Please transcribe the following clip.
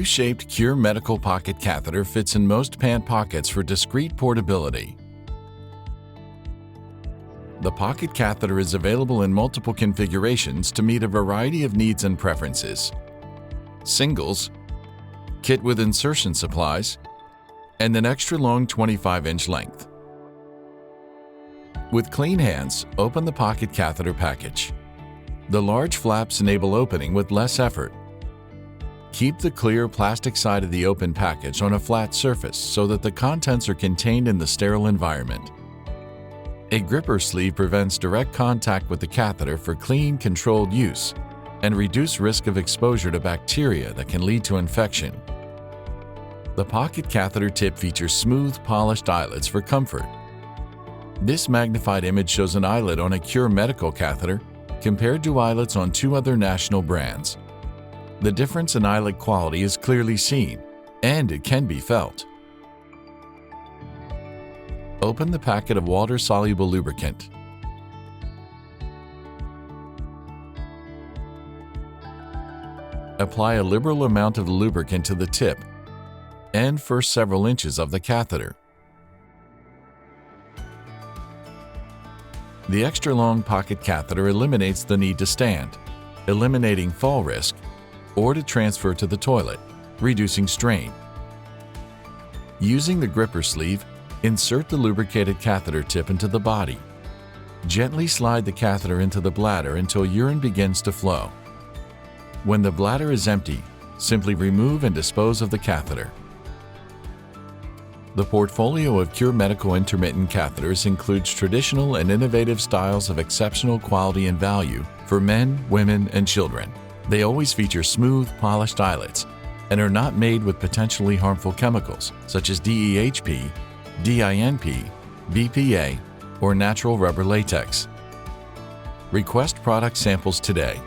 U-shaped Cure Medical Pocket Catheter fits in most pant pockets for discreet portability. The pocket catheter is available in multiple configurations to meet a variety of needs and preferences. Singles, kit with insertion supplies, and an extra long 25-inch length. With clean hands, open the pocket catheter package. The large flaps enable opening with less effort. Keep the clear plastic side of the open package on a flat surface so that the contents are contained in the sterile environment. A gripper sleeve prevents direct contact with the catheter for clean, controlled use and reduce risk of exposure to bacteria that can lead to infection. The pocket catheter tip features smooth, polished eyelets for comfort. This magnified image shows an eyelet on a Cure Medical catheter compared to eyelets on two other national brands. The difference in eyelet quality is clearly seen, and it can be felt. Open the packet of water-soluble lubricant. Apply a liberal amount of the lubricant to the tip and first several inches of the catheter. The extra long pocket catheter eliminates the need to stand, eliminating fall risk, or to transfer to the toilet, reducing strain. Using the gripper sleeve, insert the lubricated catheter tip into the body. Gently slide the catheter into the bladder until urine begins to flow. When the bladder is empty, simply remove and dispose of the catheter. The portfolio of Cure Medical intermittent catheters includes traditional and innovative styles of exceptional quality and value for men, women, and children. They always feature smooth, polished eyelets and are not made with potentially harmful chemicals such as DEHP, DINP, BPA, or natural rubber latex. Request product samples today.